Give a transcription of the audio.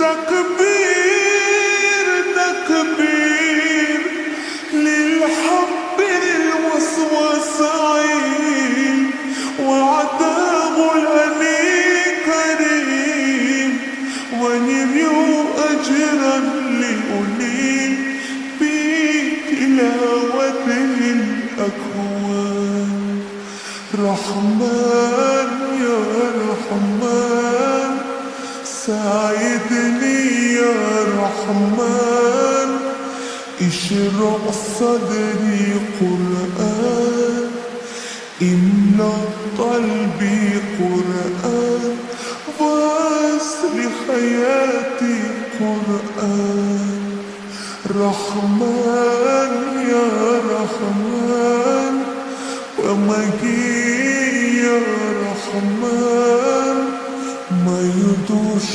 تكبير تكبير للحب للوسوسين، وعذاب الأليم كريم، ونبيو أجرا لأولي بتلاوته الأكوان. رحمن يا رحمن ساعدني يا رحمن، اشرح صدري قرآن، املأ قلبي قرآن، واسر حياتي قرآن. رحمن يا رحمن ومجيد يا رحمن، ما يدوش